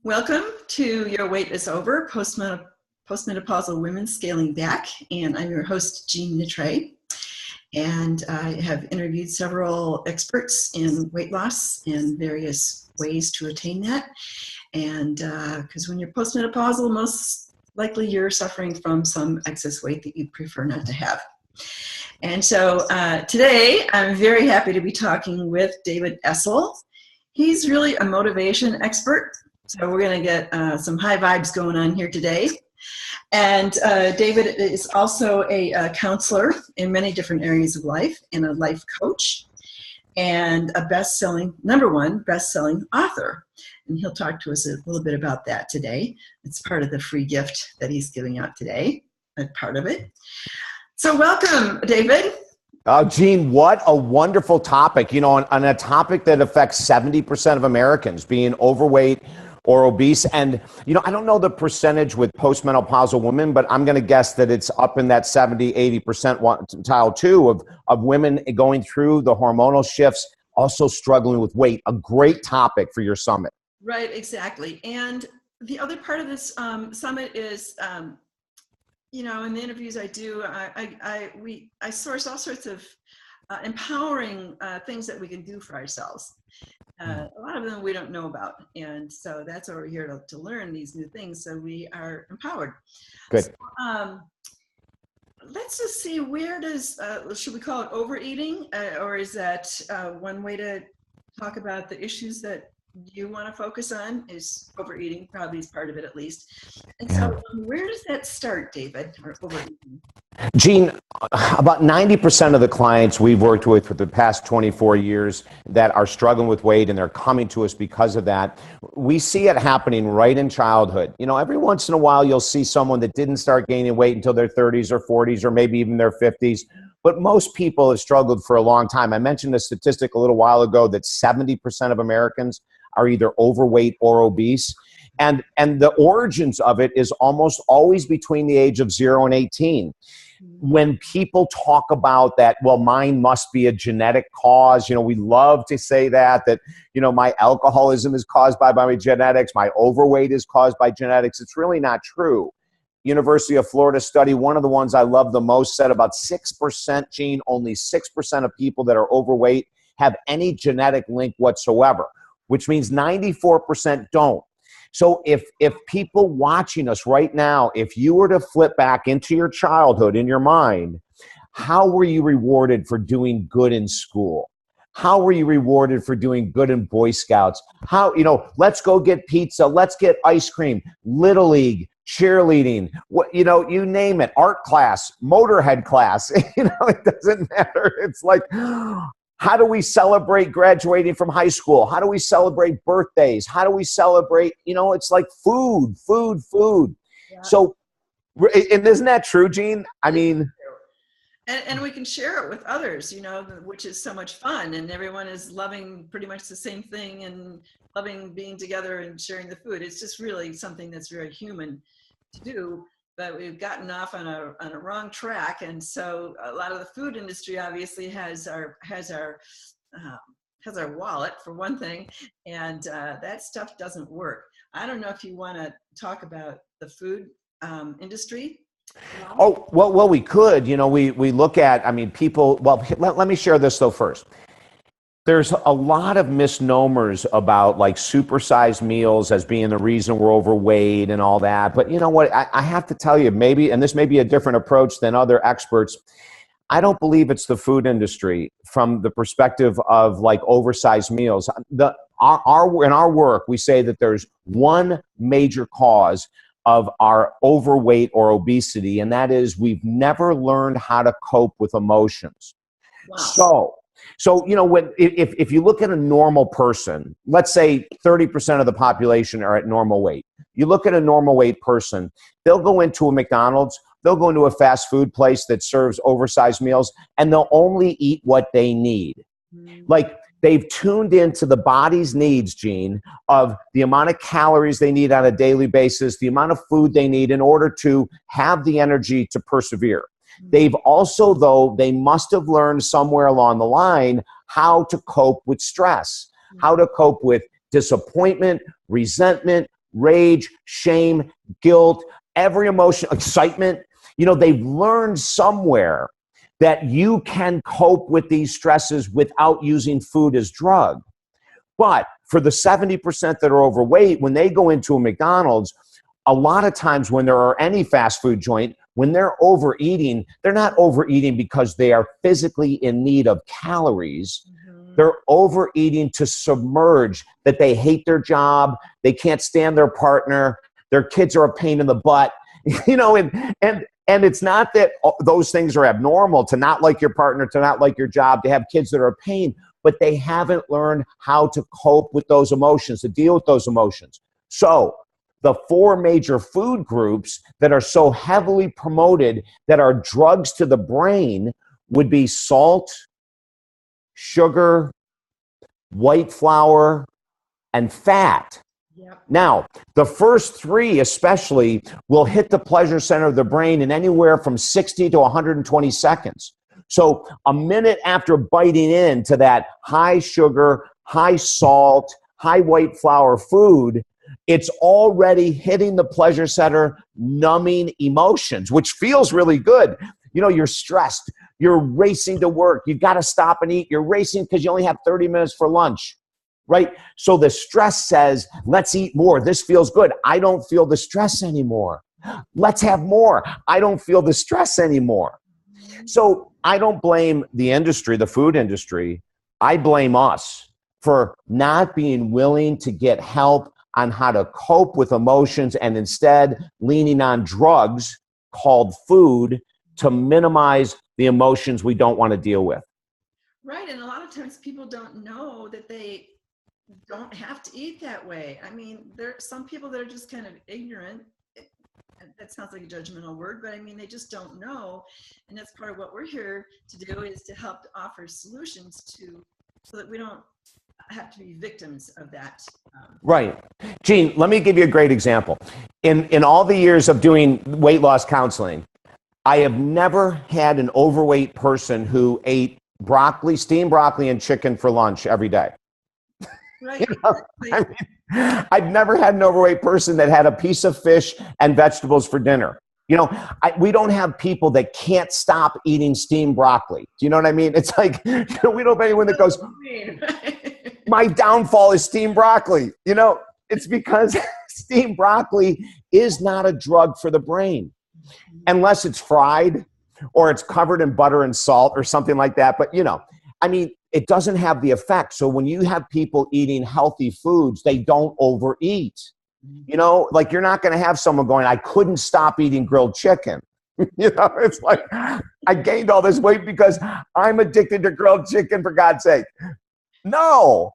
Welcome to Your Wait is Over, postmenopausal women scaling back, and I'm your host, Jean Nitre. And I have interviewed several experts in weight loss and various ways to attain that. And because when you're postmenopausal, most likely you're suffering from some excess weight that you prefer not to have. And so today I'm very happy to be talking with David Essel. He's really a motivation expert. So we're going to get some high vibes going on here today. And David is also a counselor in many different areas of life and a life coach and a #1 best-selling author. And he'll talk to us a little bit about that today. It's part of the free gift that he's giving out today, a part of it. So welcome, David. Oh, Jean, what a wonderful topic. You know, on a topic that affects 70% of Americans, being overweight or obese. And, you know, I don't know the percentage with postmenopausal women, but I'm going to guess that it's up in that 70-80 percentile too of women going through the hormonal shifts, also struggling with weight. A great topic for your summit. Right, exactly. And the other part of this summit is, you know, in the interviews I do, I source all sorts of empowering things that we can do for ourselves. A lot of them we don't know about, and so that's why we're here to learn these new things, so we are empowered. Good. So, let's just see, where does, should we call it overeating, or is that one way to talk about the issues that you want to focus on? Is overeating probably is part of it, at least. And so where does that start, David, or overeating? Jean, about 90% of the clients we've worked with for the past 24 years that are struggling with weight and they're coming to us because of that, we see it happening right in childhood. You know, every once in a while you'll see someone that didn't start gaining weight until their 30s or 40s or maybe even their 50s. But most people have struggled for a long time. I mentioned a statistic a little while ago that 70% of Americans are either overweight or obese. And the origins of it is almost always between the age of 0 and 18. When people talk about that, well, mine must be a genetic cause. You know, we love to say that, you know, my alcoholism is caused by my genetics, my overweight is caused by genetics. It's really not true. University of Florida study, one of the ones I love the most, said about 6%, Gene, only 6% of people that are overweight have any genetic link whatsoever, which means 94% don't. So if people watching us right now, if you were to flip back into your childhood in your mind, how were you rewarded for doing good in school? How were you rewarded for doing good in Boy Scouts? How, you know, let's go get pizza, let's get ice cream, Little League, cheerleading, what, you know, you name it, art class, motorhead class, you know, it doesn't matter. It's like, how do we celebrate graduating from high school? How do we celebrate birthdays? How do we celebrate, you know, it's like food. Yeah. So, and isn't that true, Jean? I mean, and we can share it with others, you know, which is so much fun, and everyone is loving pretty much the same thing and loving being together and sharing the food. It's just really something that's very human to do. But we've gotten off on a wrong track, and so a lot of the food industry obviously has our wallet for one thing, and that stuff doesn't work. I don't know if you want to talk about the food industry. Oh, well, we could. You know, we look at, I mean, people. Well, let me share this though first. There's a lot of misnomers about like supersized meals as being the reason we're overweight and all that. But you know what? I have to tell you, maybe, and this may be a different approach than other experts, I don't believe it's the food industry from the perspective of like oversized meals. In our work, we say that there's one major cause of our overweight or obesity, and that is we've never learned how to cope with emotions. Wow. So, you know, if you look at a normal person, let's say 30% of the population are at normal weight. You look at a normal weight person, they'll go into a McDonald's, they'll go into a fast food place that serves oversized meals, and they'll only eat what they need. Like, they've tuned into the body's needs, Gene, of the amount of calories they need on a daily basis, the amount of food they need in order to have the energy to persevere. They've also, though, they must have learned somewhere along the line how to cope with stress, how to cope with disappointment, resentment, rage, shame, guilt, every emotion, excitement. You know, they've learned somewhere that you can cope with these stresses without using food as drug. But for the 70% that are overweight, when they go into a McDonald's, a lot of times when there are any fast food joint, when they're overeating, they're not overeating because they are physically in need of calories. They're overeating to submerge that they hate their job, they can't stand their partner, their kids are a pain in the butt, you know, and it's not that those things are abnormal, to not like your partner, to not like your job, to have kids that are a pain, but they haven't learned how to cope with those emotions, to deal with those emotions. So the 4 major food groups that are so heavily promoted that are drugs to the brain would be salt, sugar, white flour, and fat. Yep. Now, the first 3 especially will hit the pleasure center of the brain in anywhere from 60 to 120 seconds. So a minute after biting into that high sugar, high salt, high white flour food, it's already hitting the pleasure center, numbing emotions, which feels really good. You know, you're stressed. You're racing to work. You've got to stop and eat. You're racing because you only have 30 minutes for lunch, right? So the stress says, let's eat more. This feels good. I don't feel the stress anymore. Let's have more. I don't feel the stress anymore. So I don't blame the industry, the food industry. I blame us for not being willing to get help on how to cope with emotions and instead leaning on drugs called food to minimize the emotions we don't want to deal with. Right. And a lot of times people don't know that they don't have to eat that way. I mean, there are some people that are just kind of ignorant. That sounds like a judgmental word, but I mean, they just don't know. And that's part of what we're here to do, is to help offer solutions so that we don't have to be victims of that. Right. Gene, let me give you a great example. In all the years of doing weight loss counseling, I have never had an overweight person who ate broccoli, steamed broccoli and chicken for lunch every day. Right. You know, I mean, I've never had an overweight person that had a piece of fish and vegetables for dinner. You know, we don't have people that can't stop eating steamed broccoli. Do you know what I mean? It's like, you know, we don't have anyone that goes, my downfall is steamed broccoli. You know, it's because steamed broccoli is not a drug for the brain unless it's fried or it's covered in butter and salt or something like that. But, you know, I mean, it doesn't have the effect. So when you have people eating healthy foods, they don't overeat. You know, like you're not going to have someone going, I couldn't stop eating grilled chicken. You know, it's like, I gained all this weight because I'm addicted to grilled chicken, for God's sake. No,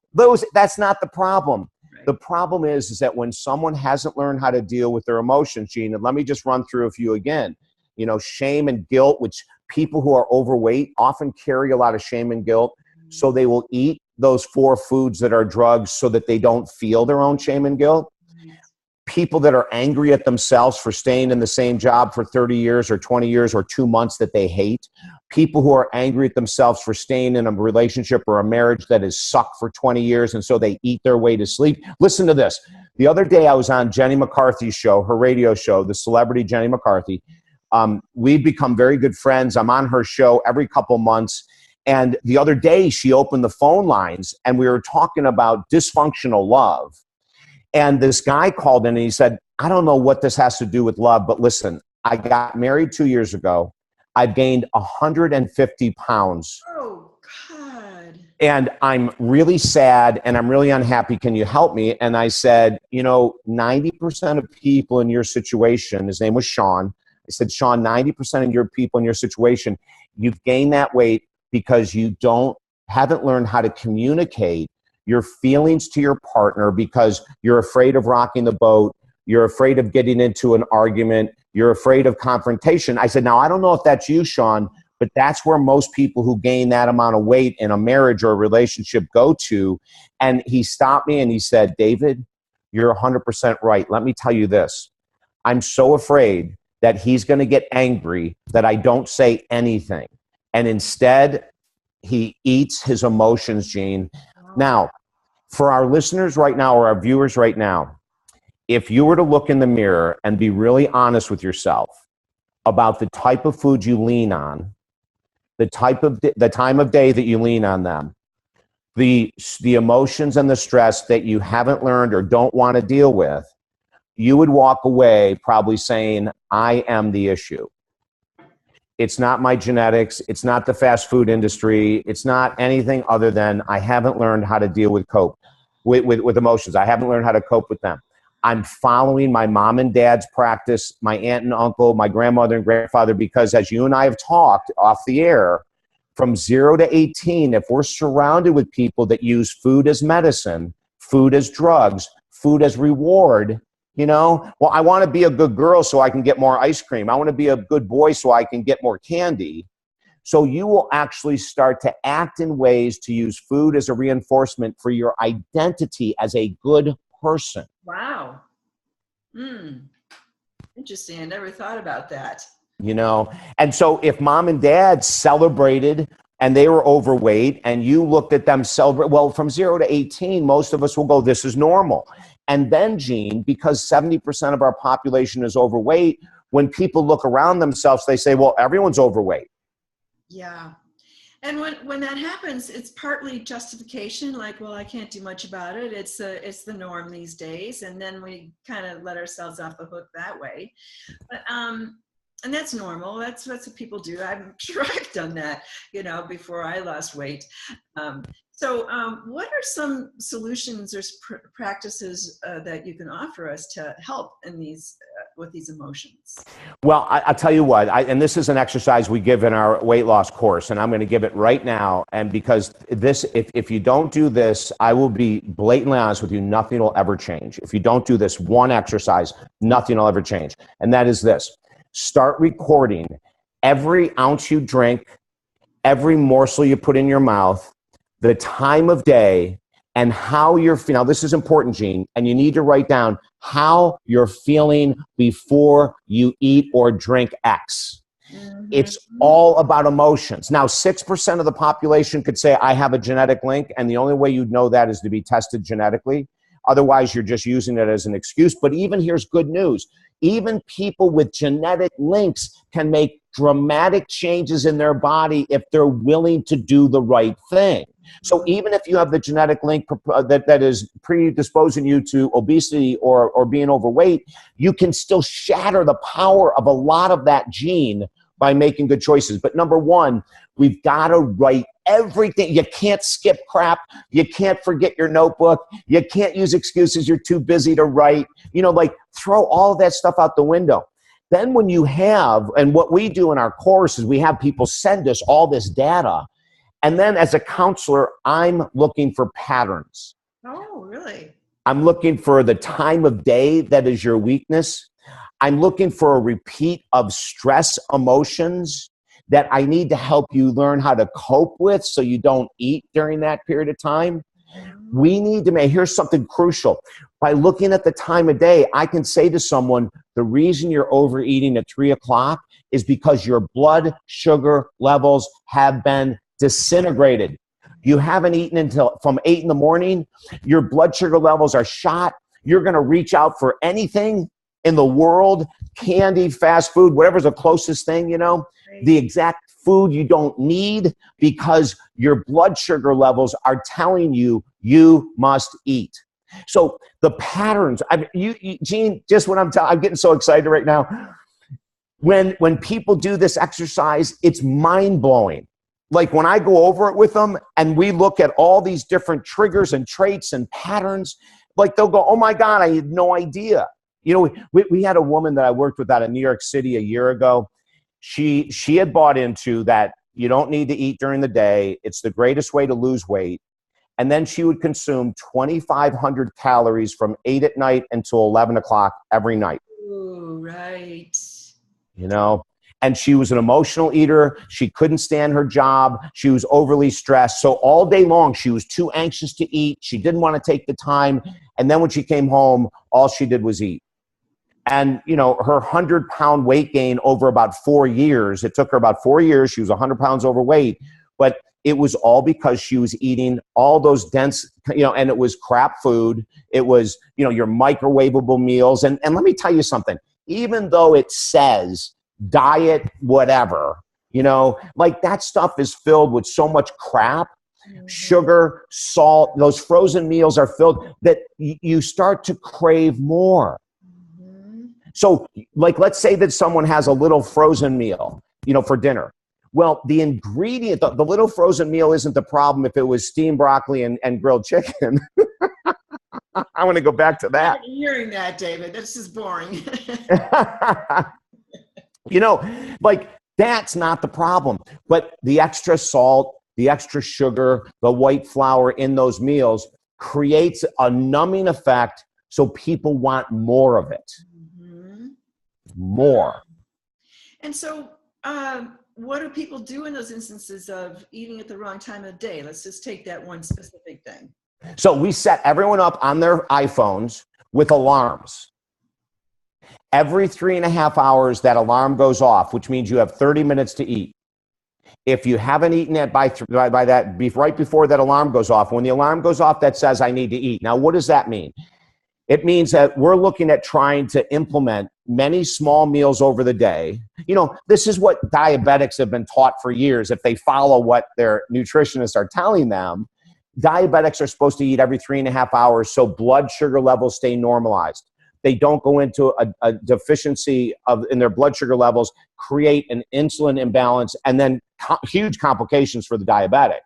that's not the problem. The problem is that when someone hasn't learned how to deal with their emotions, Gene, and let me just run through a few again, you know, shame and guilt, which people who are overweight often carry a lot of shame and guilt. So they will eat those 4 foods that are drugs so that they don't feel their own shame and guilt. People that are angry at themselves for staying in the same job for 30 years or 20 years or 2 months that they hate. People who are angry at themselves for staying in a relationship or a marriage that has sucked for 20 years and so they eat their way to sleep. Listen to this. The other day I was on Jenny McCarthy's show, her radio show, the celebrity Jenny McCarthy. We've become very good friends. I'm on her show every couple months. And the other day she opened the phone lines and we were talking about dysfunctional love. And this guy called in and he said, I don't know what this has to do with love, but listen, I got married 2 years ago. I've gained 150 pounds. Oh, God. And I'm really sad and I'm really unhappy. Can you help me? And I said, you know, 90% of people in your situation, his name was Sean. I said, Sean, 90% of your people in your situation, you've gained that weight because you haven't learned how to communicate your feelings to your partner because you're afraid of rocking the boat. You're afraid of getting into an argument. You're afraid of confrontation. I said, now, I don't know if that's you, Sean, but that's where most people who gain that amount of weight in a marriage or a relationship go to. And he stopped me and he said, David, you're 100% right. Let me tell you this. I'm so afraid that he's going to get angry that I don't say anything. And instead, he eats his emotions, Gene. Now, for our listeners right now or our viewers right now, if you were to look in the mirror and be really honest with yourself about the type of food you lean on, the time of day that you lean on them, the emotions and the stress that you haven't learned or don't want to deal with, you would walk away probably saying, I am the issue. It's not my genetics. It's not the fast food industry. It's not anything other than I haven't learned how to deal with emotions. I haven't learned how to cope with them. I'm following my mom and dad's practice, my aunt and uncle, my grandmother and grandfather, because as you and I have talked off the air, from 0 to 18, if we're surrounded with people that use food as medicine, food as drugs, food as reward, well, I want to be a good girl so I can get more ice cream. I want to be a good boy so I can get more candy. So you will actually start to act in ways to use food as a reinforcement for your identity as a good person. Wow. Interesting. I never thought about that. And so if mom and dad celebrated and they were overweight and you looked at them celebrate, well, from 0 to 18, most of us will go, this is normal. And then, Gene, because 70% of our population is overweight, when people look around themselves, they say, well, everyone's overweight. Yeah. And when that happens, it's partly justification, like, well, I can't do much about it. It's the norm these days. And then we kind of let ourselves off the hook that way. But, and that's normal. That's what people do. I'm sure I've done that, before I lost weight. So what are some solutions or practices that you can offer us to help in with these emotions? Well, I'll tell you what, and this is an exercise we give in our weight loss course, and I'm going to give it right now. And because if you don't do this, I will be blatantly honest with you, nothing will ever change. If you don't do this one exercise, nothing will ever change. And that is this. Start recording every ounce you drink, every morsel you put in your mouth, the time of day, and how you're feeling. Now, this is important, Gene, and you need to write down how you're feeling before you eat or drink X. Mm-hmm. It's all about emotions. Now, 6% of the population could say, I have a genetic link, and the only way you'd know that is to be tested genetically. Otherwise, you're just using it as an excuse. But even here's good news. Even people with genetic links can make dramatic changes in their body if they're willing to do the right thing. So even if you have the genetic link that is predisposing you to obesity or being overweight, you can still shatter the power of a lot of that gene by making good choices. But number one, we've got to write everything. You can't skip crap. You can't forget your notebook. You can't use excuses you're too busy to write. Throw all of that stuff out the window. Then when you have, and what we do in our course is we have people send us all this data. And then as a counselor, I'm looking for patterns. Oh, really? I'm looking for the time of day that is your weakness. I'm looking for a repeat of stress emotions that I need to help you learn how to cope with so you don't eat during that period of time. We need to here's something crucial. By looking at the time of day, I can say to someone, the reason you're overeating at 3 o'clock is because your blood sugar levels have been disintegrated. You haven't eaten until from 8 in the morning. Your blood sugar levels are shot. You're going to reach out for anything in the world, candy, fast food, whatever's the closest thing, the exact food you don't need because your blood sugar levels are telling you you must eat. So the patterns, Gene, just when I'm getting so excited right now. When people do this exercise, it's mind-blowing. Like when I go over it with them and we look at all these different triggers and traits and patterns, like they'll go, oh my God, I had no idea. We had a woman that I worked with out of New York City a year ago. She had bought into that you don't need to eat during the day. It's the greatest way to lose weight. And then she would consume 2,500 calories from 8 at night until 11 o'clock every night. Ooh, right. And she was an emotional eater. She couldn't stand her job. She was overly stressed. So all day long, she was too anxious to eat. She didn't want to take the time. And then when she came home, all she did was eat. And, her 100-pound weight gain over about 4 years, it took her about 4 years. She was 100 pounds overweight. But it was all because she was eating all those dense, and it was crap food. It was, your microwavable meals. And let me tell you something, even though it says diet, whatever, like that stuff is filled with so much crap, sugar, salt. Those frozen meals are filled that you start to crave more. So like, let's say that someone has a little frozen meal, for dinner. Well, the ingredient, the little frozen meal isn't the problem if it was steamed broccoli and grilled chicken. I want to go back to that. I'm hearing that, David. This is boring. Like that's not the problem. But the extra salt, the extra sugar, the white flour in those meals creates a numbing effect so people want more of it. More. And so what do people do in those instances of eating at the wrong time of day? Let's just take that one specific thing. So we set everyone up on their iPhones with alarms. Every 3.5 hours, that alarm goes off, which means you have 30 minutes to eat. If you haven't eaten it by that, right before that alarm goes off, when the alarm goes off, that says I need to eat. Now, what does that mean? It means that we're looking at trying to implement many small meals over the day. This is what diabetics have been taught for years. If they follow what their nutritionists are telling them, diabetics are supposed to eat every 3.5 hours so blood sugar levels stay normalized. They don't go into a deficiency in their blood sugar levels, create an insulin imbalance, and then huge complications for the diabetic.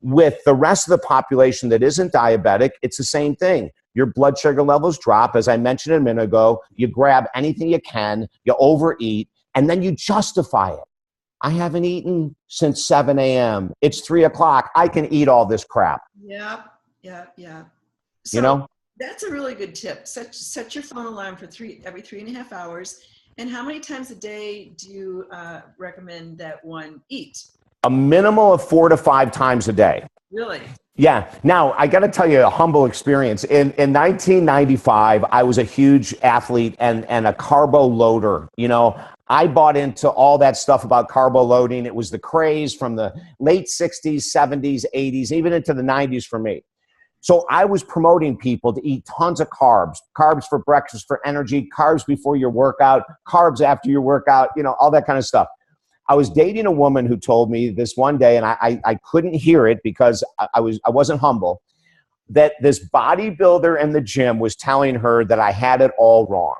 With the rest of the population that isn't diabetic, it's the same thing. Your blood sugar levels drop. As I mentioned a minute ago, you grab anything you can, you overeat, and then you justify it. I haven't eaten since 7 a.m. It's 3 o'clock. I can eat all this crap. Yeah. So that's a really good tip. Set your phone alarm for every 3.5 hours. And how many times a day do you recommend that one eat? A minimal of 4 to 5 times a day. Really? Yeah. Now, I got to tell you a humble experience. In 1995, I was a huge athlete and a carbo loader. I bought into all that stuff about carbo loading. It was the craze from the late 60s, 70s, 80s, even into the 90s for me. So I was promoting people to eat tons of carbs for breakfast, for energy, carbs before your workout, carbs after your workout, all that kind of stuff. I was dating a woman who told me this one day, and I couldn't hear it because I wasn't humble, that this bodybuilder in the gym was telling her that I had it all wrong,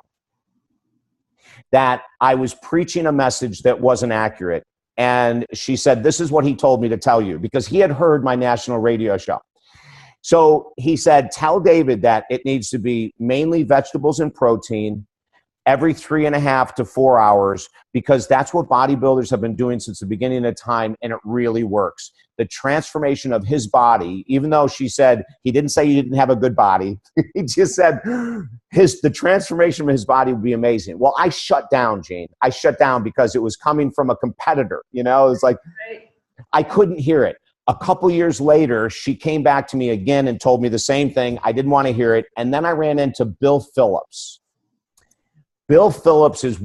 that I was preaching a message that wasn't accurate. And she said, this is what he told me to tell you, because he had heard my national radio show. So he said, tell David that it needs to be mainly vegetables and protein every 3.5 to 4 hours, because that's what bodybuilders have been doing since the beginning of time, and it really works. The transformation of his body, even though she said, he didn't say he didn't have a good body, he just said the transformation of his body would be amazing. Well, I shut down, Gene. I shut down because it was coming from a competitor. It's like, I couldn't hear it. A couple years later, she came back to me again and told me the same thing. I didn't want to hear it. And then I ran into Bill Phillips. Bill Phillips is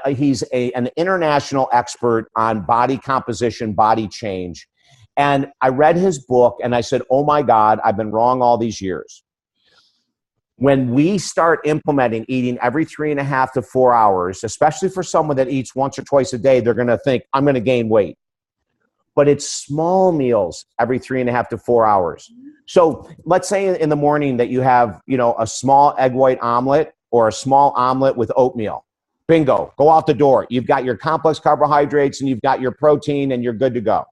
he's an international expert on body composition, body change. And I read his book and I said, oh my God, I've been wrong all these years. When we start implementing eating every 3.5 to 4 hours, especially for someone that eats once or twice a day, they're going to think, I'm going to gain weight. But it's small meals every 3.5 to 4 hours. So let's say in the morning that you have, a small egg white omelet or a small omelet with oatmeal. Bingo, go out the door. You've got your complex carbohydrates and you've got your protein and you're good to go.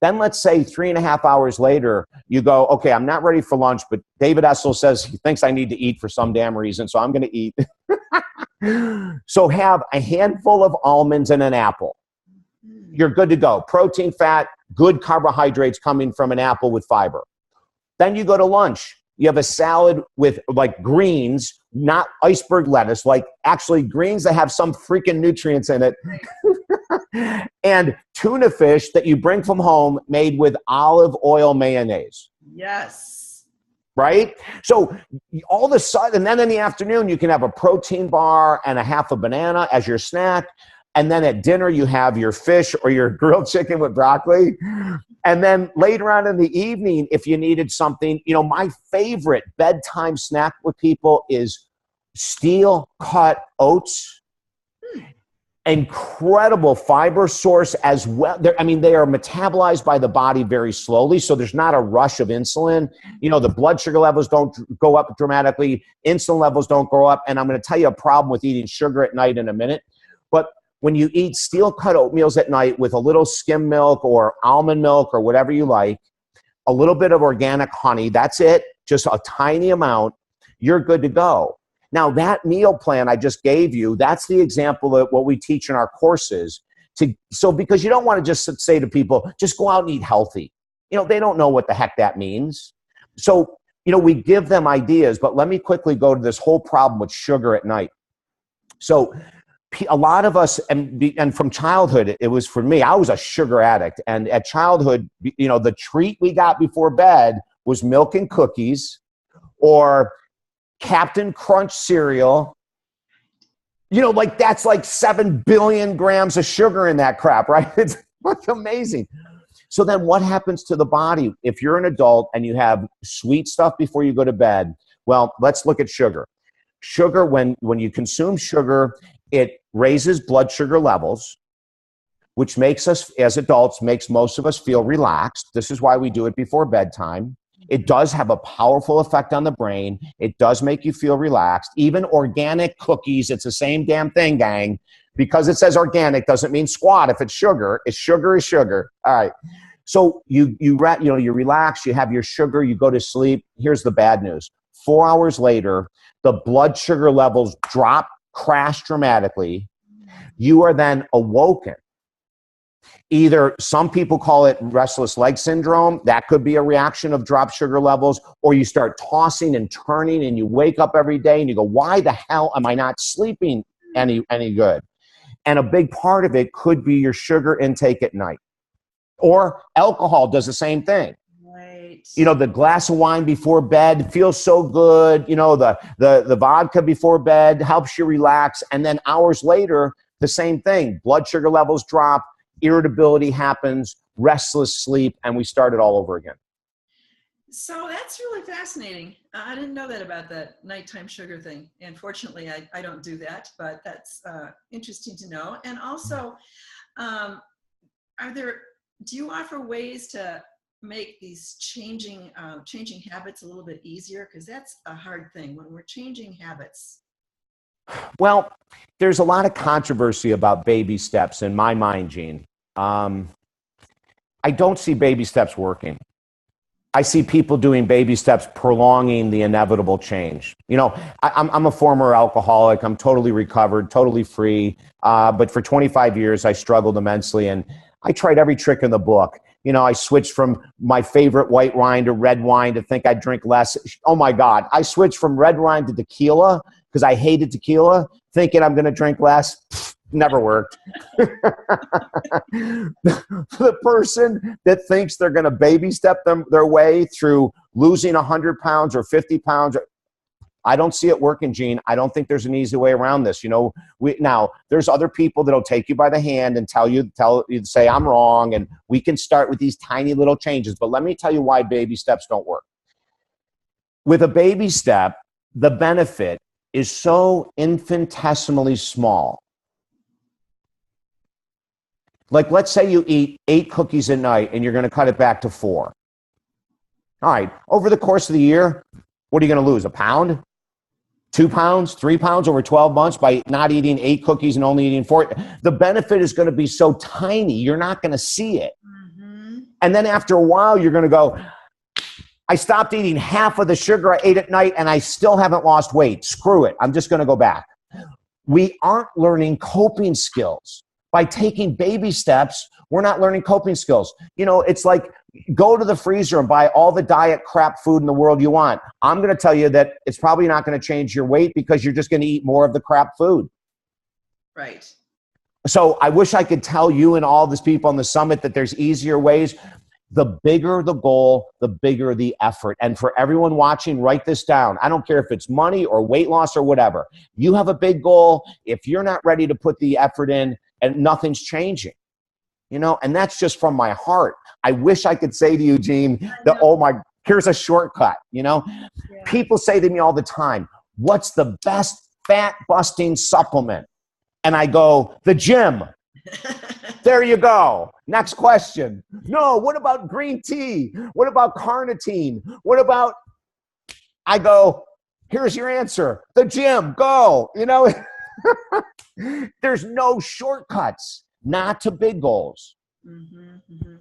Then let's say 3.5 hours later, you go, okay, I'm not ready for lunch, but David Essel says he thinks I need to eat for some damn reason, so I'm going to eat. So have a handful of almonds and an apple. You're good to go. Protein, fat, good carbohydrates coming from an apple with fiber. Then you go to lunch. You have a salad with like greens, not iceberg lettuce, like actually greens that have some freaking nutrients in it. And tuna fish that you bring from home made with olive oil mayonnaise. Yes. Right? So all of a sudden, and then in the afternoon, you can have a protein bar and a half a banana as your snack. And then at dinner, you have your fish or your grilled chicken with broccoli. And then later on in the evening, if you needed something, my favorite bedtime snack with people is steel cut oats. Incredible fiber source as well. They are metabolized by the body very slowly, so there's not a rush of insulin. The blood sugar levels don't go up dramatically. Insulin levels don't go up. And I'm going to tell you a problem with eating sugar at night in a minute. But when you eat steel-cut oatmeals at night with a little skim milk or almond milk or whatever you like, a little bit of organic honey, that's it, just a tiny amount, you're good to go. Now, that meal plan I just gave you, that's the example of what we teach in our courses. Because you don't want to just say to people, just go out and eat healthy. They don't know what the heck that means. So, we give them ideas, but let me quickly go to this whole problem with sugar at night. So, a lot of us, and from childhood, it was for me, I was a sugar addict. And at childhood, the treat we got before bed was milk and cookies or Captain Crunch cereal. That's like 7 billion grams of sugar in that crap, right? It's amazing. So then what happens to the body if you're an adult and you have sweet stuff before you go to bed? Well, let's look at sugar. Sugar, when you consume sugar, it raises blood sugar levels, which makes us, as adults, makes most of us feel relaxed. This is why we do it before bedtime. It does have a powerful effect on the brain. It does make you feel relaxed. Even organic cookies, it's the same damn thing, gang. Because it says organic doesn't mean squat. If it's sugar, sugar is sugar. All right. So you relax, you have your sugar, you go to sleep. Here's the bad news. 4 hours later, the blood sugar levels crash dramatically. You are then awoken. Either some people call it restless leg syndrome. That could be a reaction of dropped sugar levels, or you start tossing and turning and you wake up every day and you go, why the hell am I not sleeping any good? And a big part of it could be your sugar intake at night. Or alcohol does the same thing. Right. The glass of wine before bed feels so good. The vodka before bed helps you relax. And then hours later, the same thing. Blood sugar levels drop, irritability happens, restless sleep, and we start it all over again. So that's really fascinating. I didn't know that about that nighttime sugar thing. And fortunately, I don't do that, but that's interesting to know. And also, do you offer ways to make these changing habits a little bit easier? Because that's a hard thing when we're changing habits. Well, there's a lot of controversy about baby steps in my mind, Gene. I don't see baby steps working. I see people doing baby steps prolonging the inevitable change. I'm a former alcoholic. I'm totally recovered, totally free. But for 25 years, I struggled immensely. And I tried every trick in the book. I switched from my favorite white wine to red wine to think I'd drink less. Oh my God. I switched from red wine to tequila because I hated tequila, thinking I'm going to drink less. Never worked. The person that thinks they're going to baby step their way through losing 100 pounds or 50 pounds, I don't see it working, Gene. I don't think there's an easy way around this. Now there's other people that'll take you by the hand and tell you, say I'm wrong, and we can start with these tiny little changes. But let me tell you why baby steps don't work. With a baby step, the benefit is so infinitesimally small. Like, let's say you eat 8 cookies a night and you're going to cut it back to 4. All right, over the course of the year, what are you going to lose? A pound? 2 pounds, 3 pounds over 12 months by not eating 8 cookies and only eating 4. The benefit is going to be so tiny, you're not going to see it. Mm-hmm. And then after a while, you're going to go, I stopped eating half of the sugar I ate at night and I still haven't lost weight. Screw it. I'm just going to go back. We aren't learning coping skills. By taking baby steps, we're not learning coping skills. It's like, go to the freezer and buy all the diet crap food in the world you want. I'm going to tell you that it's probably not going to change your weight because you're just going to eat more of the crap food. Right. So I wish I could tell you and all these people on the summit that there's easier ways. The bigger the goal, the bigger the effort. And for everyone watching, write this down. I don't care if it's money or weight loss or whatever. You have a big goal. If you're not ready to put the effort in, and nothing's changing. You know, and that's just from my heart. I wish I could say to you, Gene, that, oh my, here's a shortcut. You know, people say to me all the time, what's the best fat busting supplement? And I go, the gym. There you go. Next question. No, what about green tea? What about carnitine? What about, I go, here's your answer, the gym, go. You know, there's no shortcuts. Not to big goals. Mm-hmm, mm-hmm.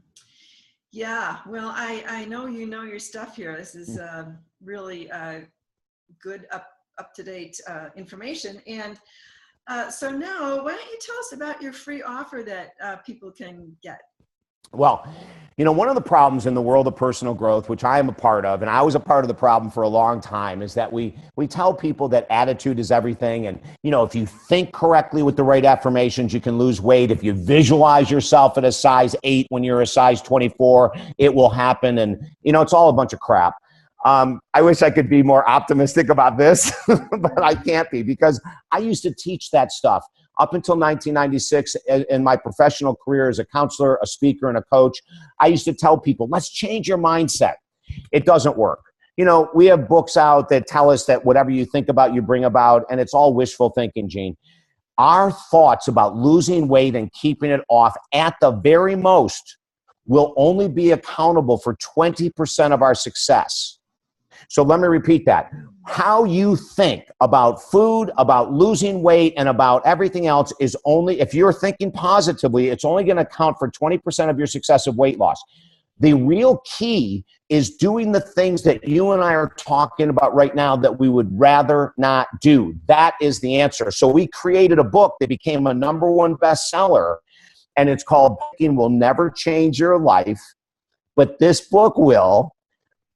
Yeah, well, I know you know your stuff here. This is really good up-to-date information. And so now, why don't you tell us about your free offer that people can get? Well, you know, one of the problems in the world of personal growth, which I am a part of, and I was a part of the problem for a long time, is that we tell people that attitude is everything. And, you know, if you think correctly with the right affirmations, you can lose weight. If you visualize yourself at a size 8 when you're a size 24, it will happen. And, you know, it's all a bunch of crap. I wish I could be more optimistic about this, but I can't be, because I used to teach that stuff. Up until 1996, in my professional career as a counselor, a speaker, and a coach, I used to tell people, let's change your mindset. It doesn't work. You know, we have books out that tell us that whatever you think about, you bring about, and it's all wishful thinking, Gene. Our thoughts about losing weight and keeping it off at the very most will only be accountable for 20% of our success. So let me repeat that. How you think about food, about losing weight, and about everything else is only, if you're thinking positively, it's only going to account for 20% of your success of weight loss. The real key is doing the things that you and I are talking about right now that we would rather not do. That is the answer. So we created a book that became a #1 bestseller, and it's called Thinking Will Never Change Your Life, but this book will.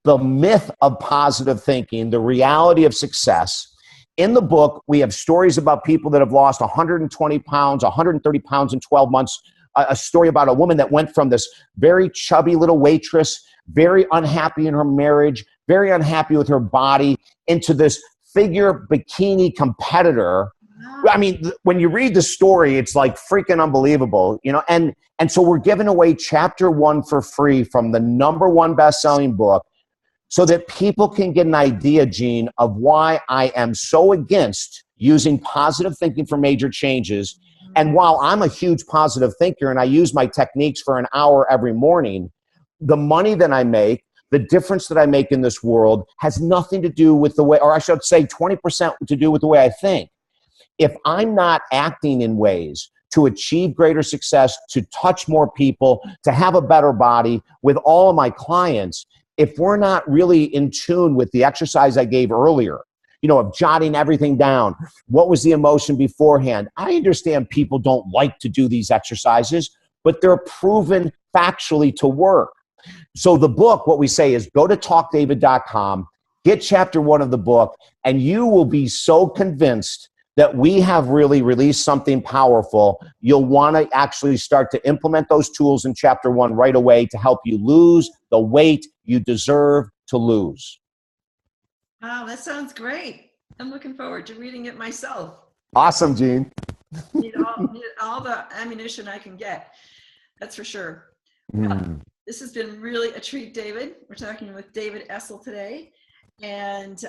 The myth of positive thinking, the reality of success. In the book, we have stories about people that have lost 120 pounds, 130 pounds in 12 months. A story about a woman that went from this very chubby little waitress, very unhappy in her marriage, very unhappy with her body, into this figure bikini competitor. I mean, when you read the story, it's like freaking unbelievable, you know. And so we're giving away chapter 1 for free from the #1 best-selling book, so that people can get an idea, Gene, of why I am so against using positive thinking for major changes. And while I'm a huge positive thinker and I use my techniques for an hour every morning, the money that I make, the difference that I make in this world has nothing to do with the way, or I should say 20% to do with the way I think. If I'm not acting in ways to achieve greater success, to touch more people, to have a better body with all of my clients, if we're not really in tune with the exercise I gave earlier, you know, of jotting everything down, what was the emotion beforehand? I understand people don't like to do these exercises, but they're proven factually to work. So the book, what we say is go to talkdavid.com, get chapter 1 of the book, and you will be so convinced that we have really released something powerful. You'll want to actually start to implement those tools in chapter 1 right away to help you lose the weight you deserve to lose. Wow, that sounds great. I'm looking forward to reading it myself. Awesome, Gene. Need all the ammunition I can get. That's for sure. Well, this has been really a treat, David. We're talking with David Essel today. And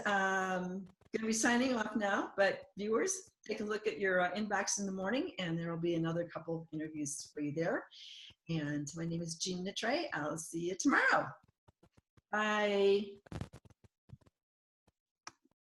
going to be signing off now, but viewers, take a look at your inbox in the morning, and there will be another couple of interviews for you there. And my name is Jean Nitre. I'll see you tomorrow. Bye.